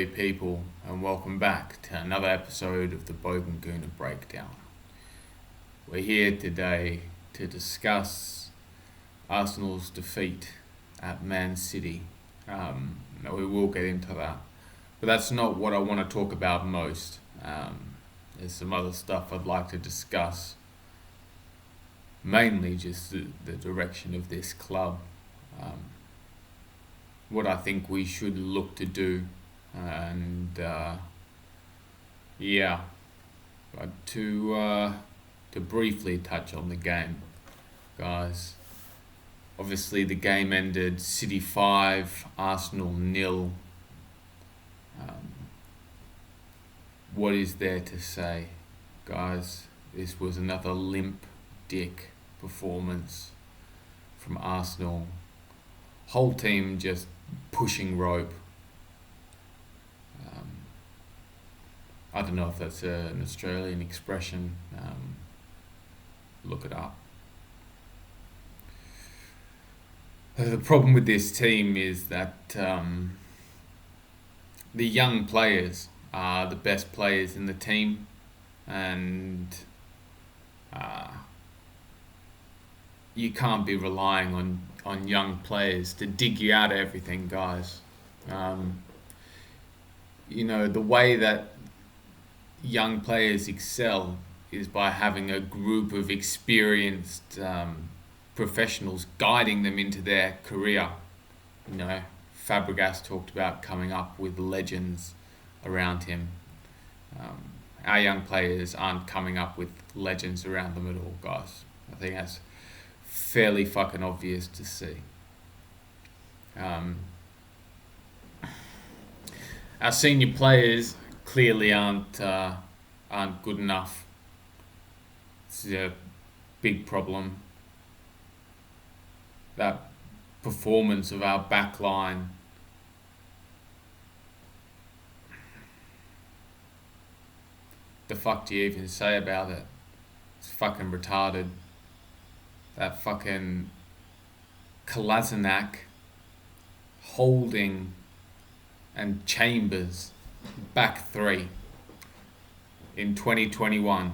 lovely people, and welcome back to another episode of the Bogan Gooner Breakdown. We're here today to discuss Arsenal's defeat at Man City. We will get into that, but that's not what I want to talk about most. There's some other stuff I'd like to discuss, mainly just the direction of this club. What I think we should look to do, and but to briefly touch on the game, guys. Obviously, the game ended City 5, Arsenal 0. What is there to say, guys? This was another limp dick performance from Arsenal. Whole team just pushing rope. I don't know if that's an Australian expression. Look it up. The problem with this team is that the young players are the best players in the team, and you can't be relying on young players to dig you out of everything, guys. The way that young players excel is by having a group of experienced professionals guiding them into their career. Fabregas talked about coming up with legends around him. Our young players aren't coming up with legends around them at all, guys. I think that's fairly fucking obvious to see. Our senior players clearly aren't good enough. It's a big problem. That performance of our back line, the fuck do you even say about it? It's fucking retarded. That fucking Kolasinac, Holding, and Chambers back three in 2021.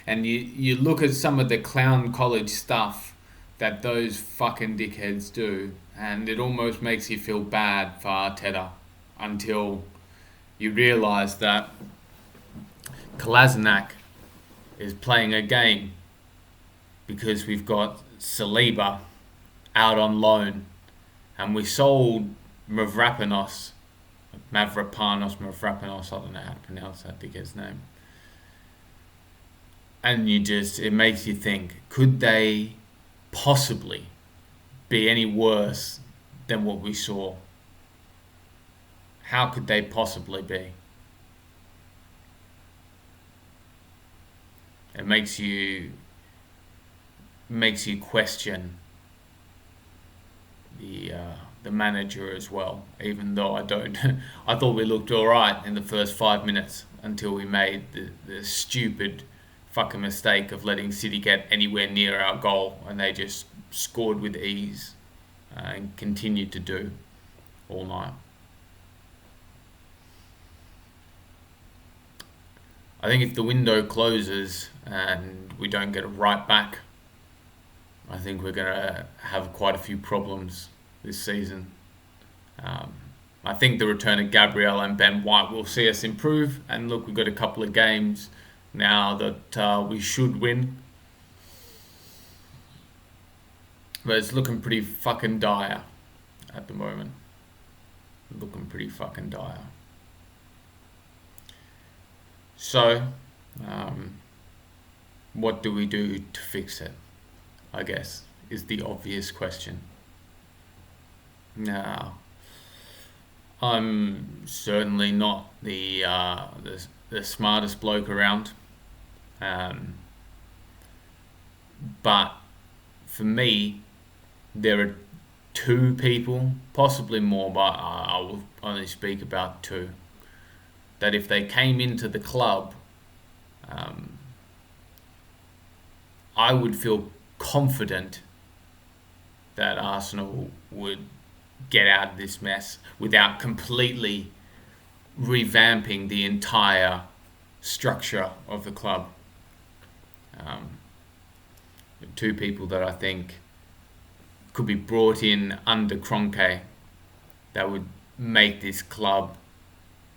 And you look at some of the clown college stuff that those fucking dickheads do, and it almost makes you feel bad for Arteta until you realise that Kolasinac is playing a game because we've got Saliba out on loan, and we sold Mavropanos, I don't know how to pronounce that dickhead's name. And it makes you think, could they possibly be any worse than what we saw? How could they possibly be? It makes you question the manager as well. Even though I thought we looked all right in the first 5 minutes until we made the stupid fucking mistake of letting City get anywhere near our goal, and they just scored with ease and continued to do all night. I think if the window closes and we don't get it right back, I think we're going to have quite a few problems this season. I think the return of Gabriel and Ben White will see us improve. And look, we've got a couple of games now that we should win. But it's looking pretty fucking dire at the moment. Looking pretty fucking dire. So, what do we do to fix it? I guess is the obvious question. Now, I'm certainly not the smartest bloke around, but for me, there are two people, possibly more, but I will only speak about two, that if they came into the club, I would feel confident that Arsenal would get out of this mess without completely revamping the entire structure of the club. Two people that I think could be brought in under Kronke that would make this club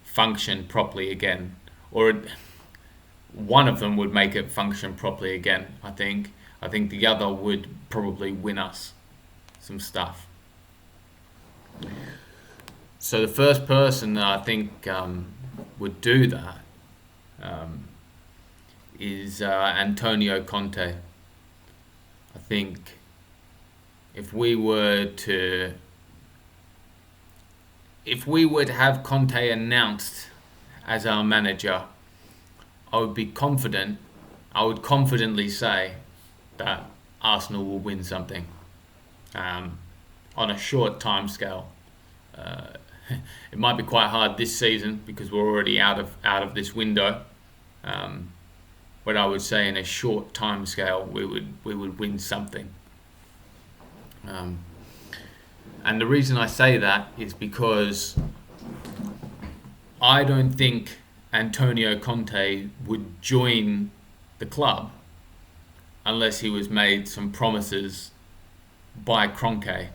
function properly again, or one of them would make it function properly again. I think the other would probably win us some stuff. So the first person that I think would do that is Antonio Conte. I think if we were to have Conte announced as our manager, I would confidently say that Arsenal will win something on a short time scale. It might be quite hard this season because we're already out of this window. But I would say in a short time scale we would win something. And the reason I say that is because I don't think Antonio Conte would join the club unless he was made some promises by Kronke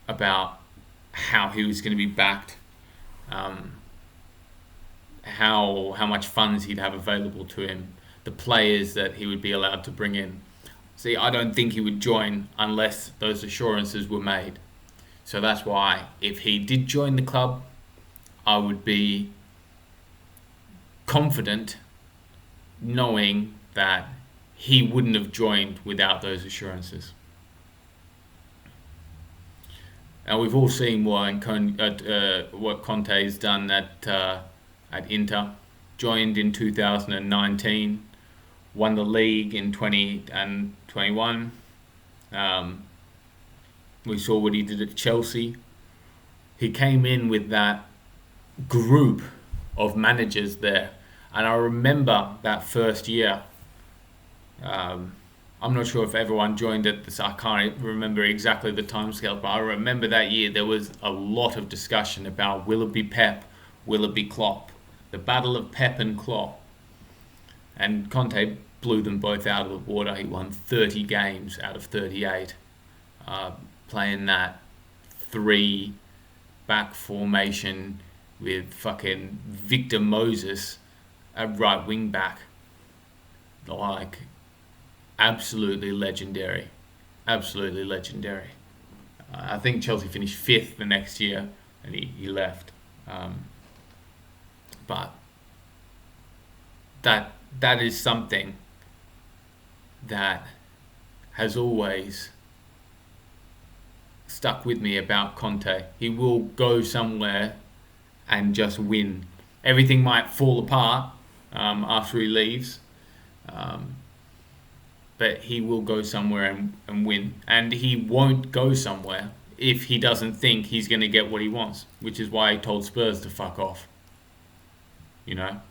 about how he was going to be backed, how much funds he'd have available to him, the players that he would be allowed to bring in. See, I don't think he would join unless those assurances were made. So that's why if he did join the club, I would be confident knowing that he wouldn't have joined without those assurances. Now we've all seen what Conte's done at Inter. Joined in 2019, won the league in 20 and 21. We saw what he did at Chelsea. He came in with that group of managers there, and I remember that first year. I'm not sure if everyone joined it. I can't remember exactly the timescale, but I remember that year there was a lot of discussion about will it be Pep, will it be Klopp, the battle of Pep and Klopp. And Conte blew them both out of the water. He won 30 games out of 38, playing that 3-back formation with fucking Victor Moses at right wing back. Like, absolutely legendary. Absolutely legendary. I think Chelsea finished 5th the next year and he left. But that is something that has always stuck with me about Conte. He will go somewhere and just win. Everything might fall apart after he leaves, but he will go somewhere and win. And he won't go somewhere if he doesn't think he's going to get what he wants, which is why he told Spurs to fuck off. You know?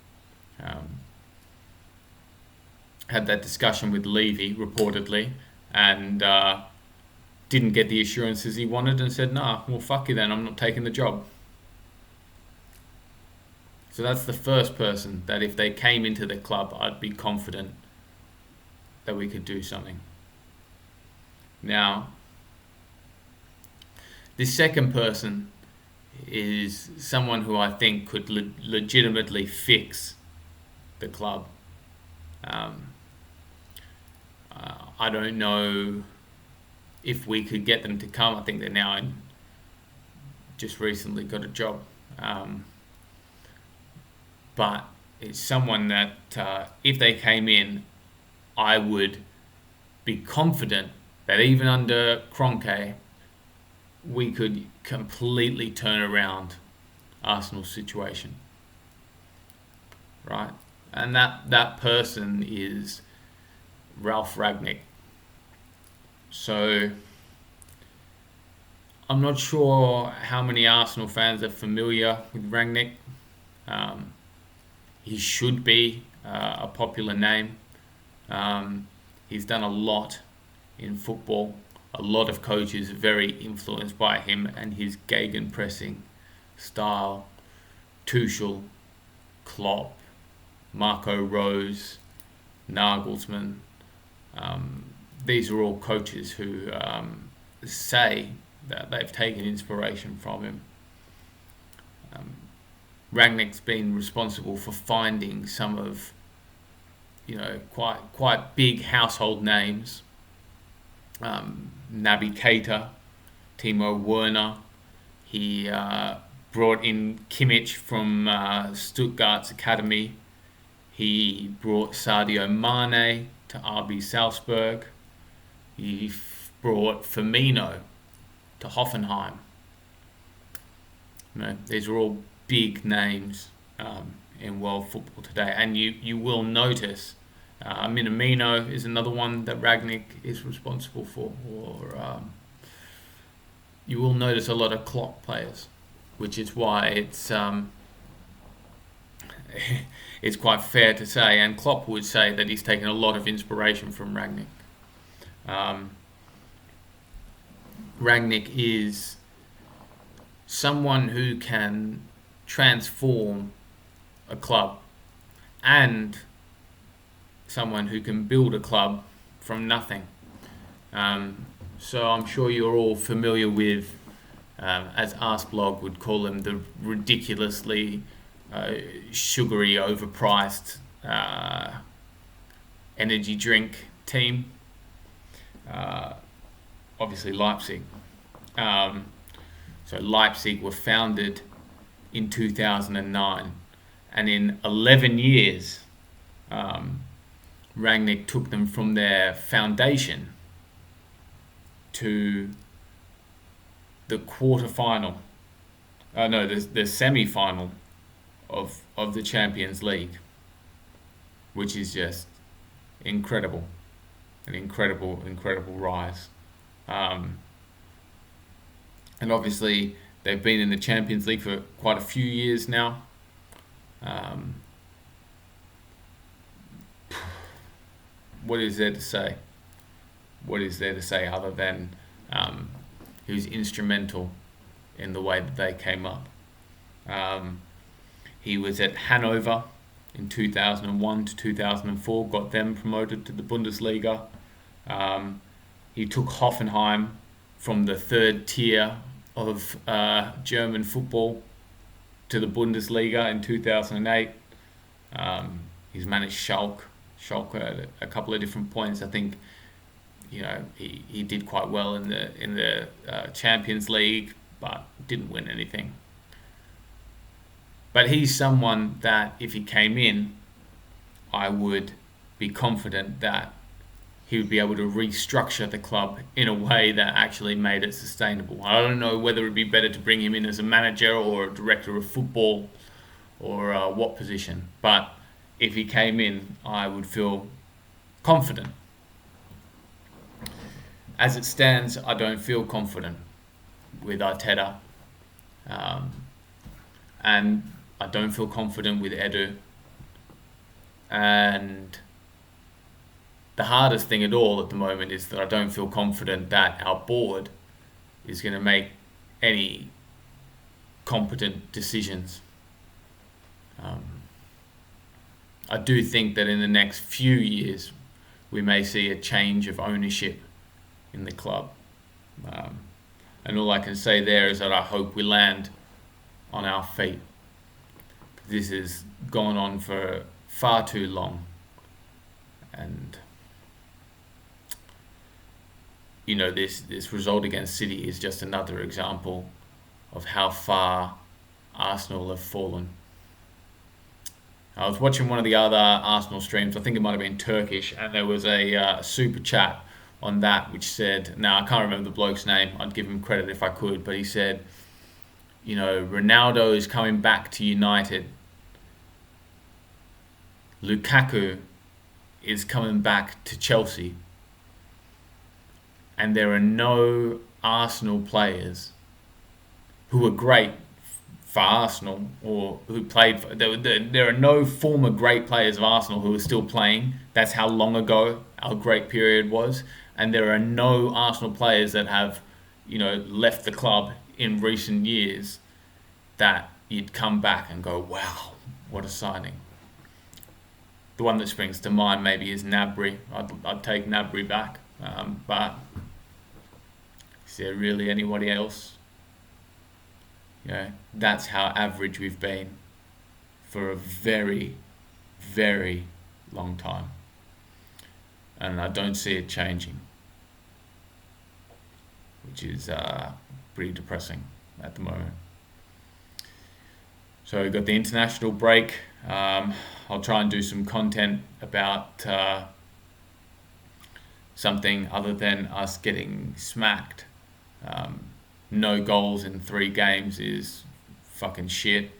Had that discussion with Levy, reportedly, and didn't get the assurances he wanted and said, nah, well, fuck you then, I'm not taking the job. So that's the first person that if they came into the club, I'd be confident that we could do something. Now, this second person is someone who I think could legitimately fix the club. I don't know if we could get them to come. I think they're now just recently got a job. But it's someone that if they came in, I would be confident that even under Kronke, we could completely turn around Arsenal's situation. Right? And that person is Ralph Rangnick. So I'm not sure how many Arsenal fans are familiar with Rangnick. He should be a popular name. He's done a lot in football, a lot of coaches are very influenced by him and his gegenpressing style. Tuchel, Klopp, Marco Rose, Nagelsmann. These are all coaches who say that they've taken inspiration from him. Rangnick's been responsible for finding some of, quite big household names. Naby Keita, Timo Werner. He brought in Kimmich from Stuttgart's academy. He brought Sadio Mane to RB Salzburg. He brought Firmino to Hoffenheim. These are all big names in world football today, and you will notice Minamino is another one that Rangnick is responsible for, or you will notice a lot of Klopp players, which is why it's quite fair to say, and Klopp would say that he's taken a lot of inspiration from Rangnick. Rangnick is someone who can transform a club, and someone who can build a club from nothing. So I'm sure you're all familiar with, as Arsblog would call them, the ridiculously sugary, overpriced energy drink team. Obviously Leipzig. So Leipzig were founded in 2009, and in 11 years, Rangnick took them from their foundation to the the semi-final of the Champions League, which is just incredible, an incredible rise. And obviously they've been in the Champions League for quite a few years now. What is there to say? What is there to say other than he was instrumental in the way that they came up? He was at Hanover in 2001 to 2004, got them promoted to the Bundesliga. He took Hoffenheim from the third tier of German football to the Bundesliga in 2008. He's managed Schalke at a couple of different points. I think he did quite well in the Champions League, but didn't win anything. But he's someone that if he came in, I would be confident that he would be able to restructure the club in a way that actually made it sustainable. I don't know whether it would be better to bring him in as a manager or a director of football or what position. But if he came in, I would feel confident. As it stands, I don't feel confident with Arteta. And I don't feel confident with Edu. And the hardest thing at all at the moment is that I don't feel confident that our board is going to make any competent decisions. I do think that in the next few years we may see a change of ownership in the club. And all I can say there is that I hope we land on our feet. This has gone on for far too long. And this result against City is just another example of how far Arsenal have fallen. I was watching one of the other Arsenal streams, I think it might have been Turkish, and there was a super chat on that which said, now I can't remember the bloke's name, I'd give him credit if I could, but he said, Ronaldo is coming back to United. Lukaku is coming back to Chelsea. And there are no Arsenal players who are great for Arsenal or who played for... There are no former great players of Arsenal who are still playing. That's how long ago our great period was. and there are no Arsenal players that have, left the club in recent years that you'd come back and go, wow, what a signing. The one that springs to mind maybe is Gnabry. I'd take Gnabry back, but is there really anybody else? That's how average we've been for a very, very long time. And I don't see it changing, which is pretty depressing at the moment. So we've got the international break. I'll try and do some content about something other than us getting smacked. No goals in 3 games is fucking shit.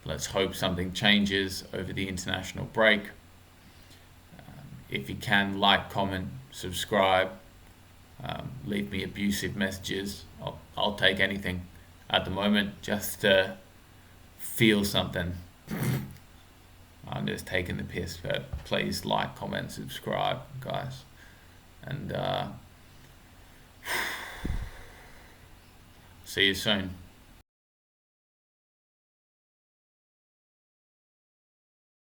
Let's hope something changes over the international break. If you can, like, comment, subscribe, leave me abusive messages. I'll take anything at the moment just to feel something. I'm just taking the piss, but please like, comment, subscribe, guys. And see you soon.